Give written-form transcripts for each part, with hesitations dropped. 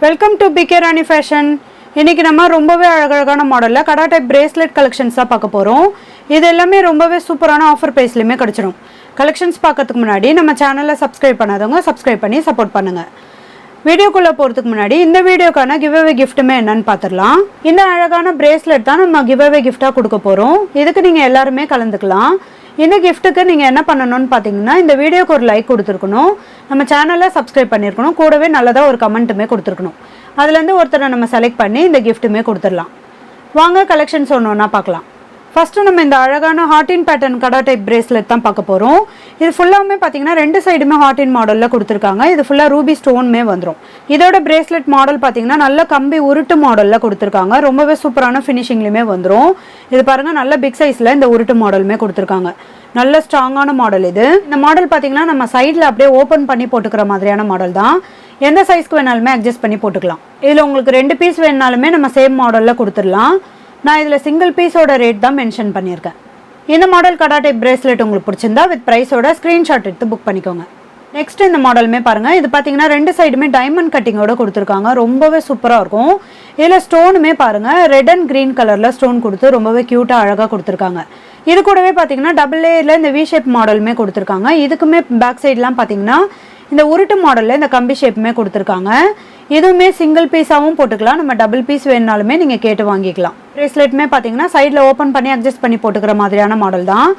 Welcome to PK Rani fashion. இன்றைக்கி நம்ம ரொம்பவே அழகழகான மாடலில் கடா டைப் பிரேஸ்லெட் கலெக்ஷன்ஸ் தான் பார்க்க போகிறோம். இது எல்லாமே ரொம்பவே சூப்பரான ஆஃபர் ப்ரைஸ்லையுமே கிடச்சிடும். கலெக்ஷன்ஸ் பார்க்கறதுக்கு முன்னாடி நம்ம சேனலில் சப்ஸ்கிரைப் பண்ணாதவங்க சப்ஸ்கிரைப் பண்ணி சப்போர்ட் பண்ணுங்கள். வீடியோக்குள்ளே போகிறதுக்கு முன்னாடி இந்த வீடியோக்கான கிவ்அவே கிஃப்ட்டுமே என்னன்னு பார்த்துடலாம். இந்த அழகான பிரேஸ்லெட் தான் நம்ம கிவ்அவே கிஃப்ட்டாக கொடுக்க போகிறோம். இதுக்கு நீங்கள் எல்லாருமே கலந்துக்கலாம். இந்த கிஃப்ட்டுக்கு நீங்கள் என்ன பண்ணணும்னு பார்த்தீங்கன்னா, இந்த வீடியோக்கு ஒரு லைக் கொடுத்துருக்கணும், நம்ம சேனலில் சப்ஸ்கிரைப் பண்ணியிருக்கணும், கூடவே நல்லதாக ஒரு கமெண்ட்டுமே கொடுத்துருக்கணும். அதுலேருந்து ஒருத்தரை நம்ம செலக்ட் பண்ணி இந்த கிஃப்ட்டுமே கொடுத்துடலாம். வாங்க கலெக்ஷன்ஸ் ஒன்று ஒன்றா பார்க்கலாம். ஃபஸ்ட்டு நம்ம இந்த அழகான ஹார்டின் பேட்டர்ன் கடா டைப் பிரேஸ்லெட் தான் பார்க்க போகிறோம். இது ஃபுல்லாகவே பார்த்தீங்கன்னா ரெண்டு சைடுமே ஹார்டின் மாடலில் கொடுத்துருக்காங்க. இது ஃபுல்லாக ரூபி ஸ்டோன்மே வந்துடும். இதோட பிரேஸ்லெட் மாடல் பார்த்தீங்கன்னா நல்ல கம்பி உருட்டு மாடலில் கொடுத்துருக்காங்க. ரொம்பவே சூப்பரான ஃபினிஷிங்லேயுமே வந்துடும். இது பாருங்கள், நல்ல பிக் சைஸில் இந்த உருட்டு மாடலுமே கொடுத்துருக்காங்க. நல்ல ஸ்ட்ராங்கான மாடல் இது. இந்த மாடல் பார்த்தீங்கன்னா நம்ம சைடில் அப்படியே ஓப்பன் பண்ணி போட்டுக்கிற மாதிரியான மாடல் தான். எந்த சைஸ்க்கு வேணாலுமே அட்ஜஸ்ட் பண்ணி போட்டுக்கலாம். இதில் உங்களுக்கு 2 பீஸ் வேணாலுமே நம்ம சேம் மாடலில் கொடுத்துடலாம். நான் இதில் சிங்கிள் பீஸோட ரேட் தான் மென்ஷன் பண்ணியிருக்கேன். இந்த மாடல் கடா டைப் பிரேஸ்லெட் உங்களுக்கு பிடிச்சிருந்தா வித் ப்ரைஸோட ஸ்க்ரீன்ஷாட் எடுத்து புக் பண்ணிக்கோங்க. நெக்ஸ்ட் இந்த மாடலுமே பாருங்கள். இது பார்த்தீங்கன்னா ரெண்டு சைடுமே டைமண்ட் கட்டிங்கோட கொடுத்துருக்காங்க. ரொம்பவே சூப்பராக இருக்கும். இதில் ஸ்டோனுமே பாருங்கள், ரெட் அண்ட் க்ரீன் கலரில் ஸ்டோன் கொடுத்து ரொம்பவே க்யூட்டாக அழகாக கொடுத்துருக்காங்க. இது கூடவே பார்த்தீங்கன்னா டபுள் லேயரில் இந்த வி ஷேப் மாடலுமே கொடுத்துருக்காங்க. இதுக்குமே பேக் சைட்லாம் பார்த்தீங்கன்னா இந்த உருட்டு மாடலில் இந்த கம்பி ஷேப்புமே கொடுத்துருக்காங்க. இதுவுமே சிங்கிள் பீஸாகவும் போட்டுக்கலாம், நம்ம டபுள் பீஸ் வேணுனாலுமே நீங்கள் கேட்டு வாங்கிக்கலாம். பிரேஸ்லெட்டுமே பார்த்தீங்கன்னா சைடில் ஓப்பன் பண்ணி அட்ஜஸ்ட் பண்ணி போட்டுக்கிற மாதிரியான மாடல் தான்.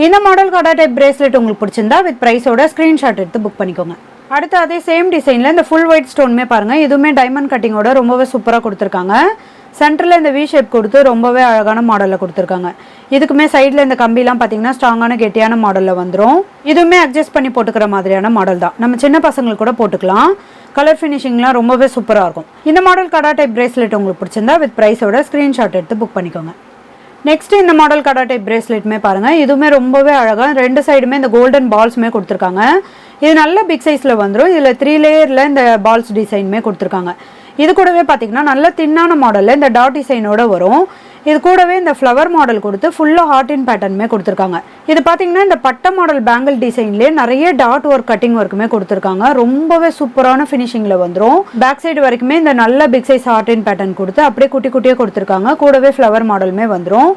இந்த மாடல் கடா டைப் பிரேஸ்லெட் உங்களுக்கு பிடிச்சிருந்தா வித் ப்ரைஸோட ஸ்க்ரீன்ஷாட் எடுத்து புக் பண்ணிக்கோங்க. அடுத்து அதே சேம் டிசைனில் இந்த ஃபுல் ஒயிட் ஸ்டோனுமே பாருங்கள். இதுவுமே டைமண்ட் கட்டிங்கோட ரொம்பவே சூப்பராக கொடுத்துருக்காங்க. சென்டரில் இந்த வி ஷேப் கொடுத்து ரொம்பவே அழகான மாடலில் கொடுத்துருக்காங்க. இதுக்குமே சைடில் இந்த கம்பிலாம் பார்த்தீங்கன்னா ஸ்ட்ராங்கான கெட்டியான மாடலில் வந்துடும். இதுவுமே அட்ஜஸ்ட் பண்ணி போட்டுக்கிற மாதிரியான மாடல் தான். நம்ம சின்ன பசங்களுக்கு கூட போட்டுக்கலாம். கலர் ஃபினிஷிங்லாம் ரொம்பவே சூப்பராக இருக்கும். இந்த மாடல் கடா டைப் பிரேஸ்லெட் உங்களுக்கு பிடிச்சிருந்தா வித் ப்ரைஸோட ஸ்க்ரீன்ஷாட் எடுத்து புக் பண்ணிக்கோங்க. நெக்ஸ்ட் இந்த மாடல் கடா டைப் பிரேஸ்லெட்டுமே பாருங்கள். இதுவுமே ரொம்பவே அழகாக ரெண்டு சைடுமே இந்த கோல்டன் பால்ஸுமே கொடுத்துருக்காங்க. இது நல்ல பிக் சைஸில் வந்துடும். இதில் 3 லேயரில் இந்த பால்ஸ் டிசைனுமே கொடுத்துருக்காங்க. இது கூடவே பார்த்தீங்கன்னா நல்ல தின்னான மாடலில் இந்த டாட் டிசைனோட வரும். இது கூடவே இந்த ஃப்ளவர் மாடல் கொடுத்து ஃபுல்லாக ஹார்டின் பேட்டர்னுமே கொடுத்துருக்காங்க. இது பார்த்தீங்கன்னா இந்த பட்டை மாடல் பேங்கிள் டிசைன்லேயே நிறைய டாட் ஒர்க் கட்டிங் ஒர்க்குமே கொடுத்துருக்காங்க. ரொம்பவே சூப்பரான ஃபினிஷிங்கில் வந்துடும். பேக் சைடு வரைக்குமே இந்த நல்ல பிக் சைஸ் ஹார்டின் பேட்டர்ன் கொடுத்து அப்படியே குட்டி குட்டியாக கொடுத்துருக்காங்க. கூடவே ஃப்ளவர் மாடலுமே வந்துடும்.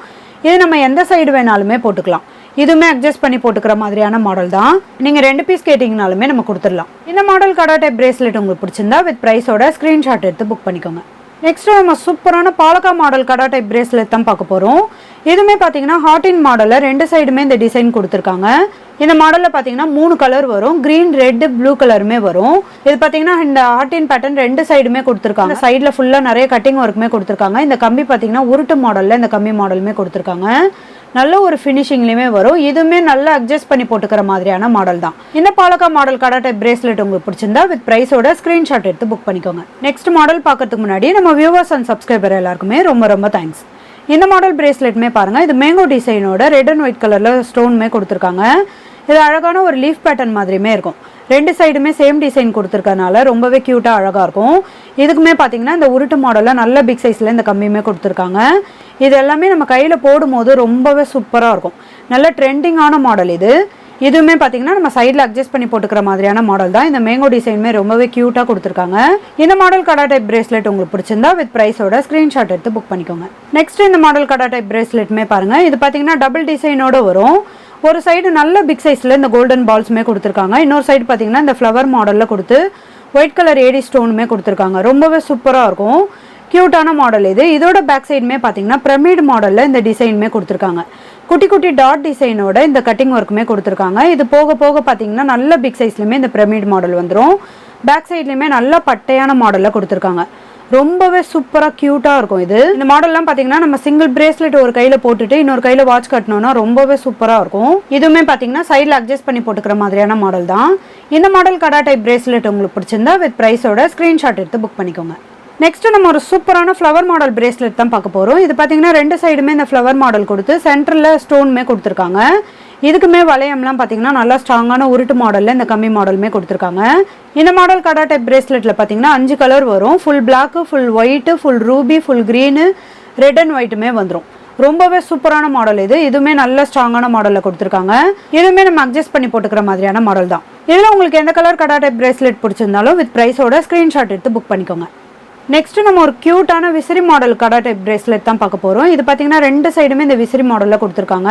இது நம்ம எந்த சைடு வேணாலுமே போட்டுக்கலாம். இதுவுமே அட்ஜஸ்ட் பண்ணி போட்டுக்கிற மாதிரியான மாடல் தான். நீங்கள் 2 பீஸ் கேட்டிங்கனாலுமே நம்ம கொடுத்துடலாம். இந்த மாடல் கடா டைப் பிரேஸ்லெட் உங்களுக்கு பிடிச்சிருந்தா வித் ப்ரைஸோட ஸ்க்ரீன்ஷாட் எடுத்து புக் பண்ணிக்கோங்க. நெக்ஸ்ட் நம்ம சூப்பரான பாலக்கா மாடல் கடா டைப் பிரேஸ்லெட் தான் பார்க்க போகிறோம். இதுவுமே பார்த்தீங்கன்னா ஹார்டின் மாடலில் ரெண்டு சைடுமே இந்த டிசைன் கொடுத்துருக்காங்க. இந்த மாடலில் பார்த்தீங்கன்னா 3 கலர் வரும். க்ரீன், ரெட், ப்ளூ கலருமே வரும். இது பார்த்தீங்கன்னா இந்த ஹார்டின் பேட்டர்ன் ரெண்டு சைடுமே கொடுத்துருக்காங்க. சைடில் ஃபுல்லாக நிறைய கட்டிங் ஒர்க்குமே கொடுத்துருக்காங்க. இந்த கம்பி பார்த்தீங்கன்னா உருட்டு மாடலில் இந்த கம்பி மாடலுமே கொடுத்துருக்காங்க. நல்ல ஒரு ஃபினிஷிங்லேயுமே வரும். இதுவுமே நல்லா அட்ஜஸ்ட் பண்ணி போட்டுக்கிற மாதிரியான மாடல் தான். இந்த பாலக்கா மாடல் கடா டைப் பிரேஸ்லெட் உங்களுக்கு பிடிச்சிருந்தா வித் ப்ரைஸோட ஸ்க்ரீன்ஷாட் எடுத்து புக் பண்ணிக்கோங்க. நெக்ஸ்ட் மாடல் பார்க்கறதுக்கு முன்னாடி நம்ம வியூவர்ஸ் அண்ட் சப்ஸ்கிரைபர் எல்லாருக்குமே ரொம்ப ரொம்ப தேங்க்ஸ். இந்த மாடல் பிரேஸ்லெட்டுமே பாருங்கள். இது மேங்கோ டிசைனோட ரெட் அண்ட் ஒயிட் கலரில் ஸ்டோனுமே கொடுத்துருக்காங்க. இது அழகான ஒரு லீஃப் பேட்டர்ன் மாதிரியுமே இருக்கும். ரெண்டு சைடுமே சேம் டிசைன் கொடுத்துருக்கனால ரொம்பவே க்யூட்டாக அழகாக இருக்கும். இதுக்குமே பார்த்தீங்கன்னா இந்த உருட்டு மாடலில் நல்ல பிக் சைஸில் இந்த கம்பியுமே கொடுத்துருக்காங்க. இது எல்லாமே நம்ம கையில் போடும்போது ரொம்பவே சூப்பராக இருக்கும். நல்ல ட்ரெண்டிங்கான மாடல் இது. இதுவுமே பார்த்தீங்கன்னா நம்ம சைடில் அட்ஜஸ்ட் பண்ணி போட்டுக்கிற மாதிரியான மாடல் தான். இந்த மேங்கோ டிசைனுமே ரொம்பவே க்யூட்டாக கொடுத்துருக்காங்க. இந்த மாடல் கடா டைப் பிரேஸ்லெட் உங்களுக்கு பிடிச்சிருந்தா வித் ப்ரைஸோட ஸ்க்ரீன்ஷாட் எடுத்து புக் பண்ணிக்கோங்க. நெக்ஸ்ட் இந்த மாடல் கடா டைப் பிரேஸ்லெட்டுமே பாருங்கள். இது பார்த்தீங்கன்னா டபுள் டிசைனோட வரும். ஒரு சைடு நல்ல பிக் சைஸில் இந்த கோல்டன் பால்ஸுமே கொடுத்துருக்காங்க. இன்னொரு சைடு பார்த்தீங்கன்னா இந்த ஃப்ளவர் மாடலில் கொடுத்து ஒயிட் கலர் ஏடி ஸ்டோனுமே கொடுத்துருக்காங்க. ரொம்பவே சூப்பராக இருக்கும். க்யூட்டான மாடல் இது. இதோட பேக் சைடுமே பார்த்தீங்கன்னா பிரமிட் மாடலில் இந்த டிசைனுமே கொடுத்துருக்காங்க. குட்டி குட்டி டாட் டிசைனோட இந்த கட்டிங் ஒர்க்குமே கொடுத்துருக்காங்க. இது போக போக பார்த்தீங்கன்னா நல்ல பிக் சைஸ்லையுமே இந்த பிரமிட் மாடல் வந்துடும். பேக் சைட்லையுமே நல்ல பட்டையான மாடலில் கொடுத்துருக்காங்க. ரொம்பவே சூப்பராக க்யூட்டாக இருக்கும் இது. இந்த மாடல்லாம் பார்த்தீங்கன்னா நம்ம சிங்கிள் பிரேஸ்லெட் ஒரு கையில் போட்டுட்டு இன்னொரு கையில் வாட்ச் கட்டணும்னா ரொம்பவே சூப்பராக இருக்கும். இதுவுமே பார்த்தீங்கன்னா சைடில் அட்ஜஸ்ட் பண்ணி போட்டுக்கிற மாதிரியான மாடல் தான். இந்த மாடல் கடா டைப் பிரேஸ்லெட் உங்களுக்கு பிடிச்சிருந்தா வித் ப்ரைஸோட ஸ்க்ரீன்ஷாட் எடுத்து புக் பண்ணிக்கோங்க. நெக்ஸ்ட் நம்ம ஒரு சூப்பரான ஃப்ளவர் மாடல் பிரேஸ்லெட் தான் பார்க்க போகிறோம். இது பார்த்தீங்கன்னா ரெண்டு சைடுமே இந்த ஃப்ளவர் மாடல் கொடுத்து சென்டரில் ஸ்டோனுமே கொடுத்துருக்காங்க. இதுக்குமே வளையம்லாம் பார்த்தீங்கன்னா நல்லா ஸ்ட்ராங்கான உருட்டு மாடலில் இந்த கம்மி மாடலுமே கொடுத்துருக்காங்க. இந்த மாடல் கடா டைப் பிரேஸ்லெட்டில் பார்த்தீங்கன்னா 5 கலர் வரும். Full black, full white, full ruby, full green, red and ஒயிட்டுமே வந்துடும். ரொம்பவே சூப்பரான மாடல் இது. இதுவுமே நல்ல ஸ்ட்ராங்கான மாடலில் கொடுத்துருக்காங்க. இதுவுமே நம்ம அட்ஜஸ்ட் பண்ணி போட்டுக்கிற மாதிரியான மாடல் தான். இதில் உங்களுக்கு எந்த கலர் கடா டைப் பிரேஸ்லெட் பிடிச்சிருந்தாலும் வித் ப்ரைஸோட ஸ்க்ரீன்ஷாட் எடுத்து புக் பண்ணிக்கோங்க. நெக்ஸ்ட்டு நம்ம ஒரு க்யூட்டான விசிறி மாடல் கடா டைப் பிரேஸ்லெட் தான் பார்க்க போகிறோம். இது பார்த்தீங்கன்னா 2 சைடுமே இந்த விசிறி மாடலில் கொடுத்துருக்காங்க.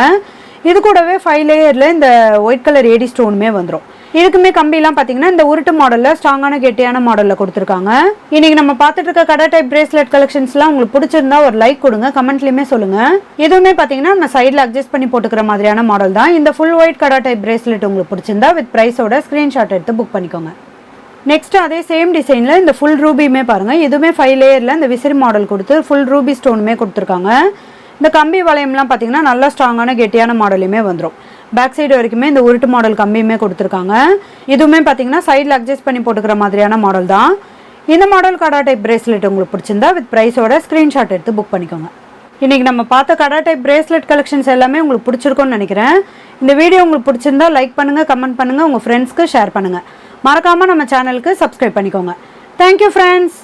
இது கூடவே 5 லேயரில் இந்த ஒயிட் கலர் ஏடி ஸ்டோனுமே வந்துடும். இதுக்குமே கம்பிலாம் பார்த்தீங்கன்னா இந்த உருட்டு மாடலில் ஸ்ட்ராங்கான கெட்டியான மாடலில் கொடுத்துருக்காங்க. இன்றைக்கி நம்ம பார்த்துட்டு இருக்க கடா டைப் பிரேஸ்லெட் கலெக்ஷன்ஸ்லாம் உங்களுக்கு பிடிச்சிருந்தா ஒரு லைக் கொடுங்க, கமெண்ட்லேயுமே சொல்லுங்கள். இதுவுமே பார்த்தீங்கன்னா நம்ம சைடில் அட்ஜஸ்ட் பண்ணி போட்டுக்கிற மாதிரியான மாடல் தான். இந்த ஃபுல் ஒயிட் கடா டைப் பிரேஸ்லெட் உங்களுக்கு பிடிச்சிருந்தா வித் ப்ரைஸோட ஸ்க்ரீன்ஷாட் எடுத்து புக் பண்ணிக்கோங்க. நெக்ஸ்ட் அதே சேம் டிசைனில் இந்த ஃபுல் ரூபியுமே பாருங்கள். இதுவுமே 5 லேயரில் இந்த விசிறி மாடல் கொடுத்து ஃபுல் ரூபி ஸ்டோனுமே கொடுத்துருக்காங்க. இந்த கம்பி வளையம்லாம் பார்த்தீங்கன்னா நல்லா ஸ்ட்ராங்கான கெட்டியான மாடலுமே வந்துடும். பேக் சைடு வரைக்குமே இந்த உருட்டு மாடல் கம்பியுமே கொடுத்துருக்காங்க. இதுவுமே பார்த்தீங்கன்னா சைடில் அட்ஜஸ்ட் பண்ணி போட்டுக்கிற மாதிரியான மாடல் தான். இந்த மாடல் கடா டைப் பிரேஸ்லெட் உங்களுக்கு பிடிச்சிருந்தா வித் ப்ரைஸோட ஸ்க்ரீன்ஷாட் எடுத்து புக் பண்ணிக்கோங்க. இன்றைக்கி நம்ம பார்த்த கடா டைப் பிரேஸ்லெட் கலெக்ஷன்ஸ் எல்லாமே உங்களுக்கு பிடிச்சிருக்கும்னு நினைக்கிறேன். இந்த வீடியோ உங்களுக்கு பிடிச்சிருந்தா லைக் பண்ணுங்கள், கமெண்ட் பண்ணுங்கள், உங்கள் ஃப்ரெண்ட்ஸ்க்கு ஷேர் பண்ணுங்கள். மறக்காமல் நம்ம சேனலுக்கு சப்ஸ்கிரைப் பண்ணிக்கோங்க. Thank you friends.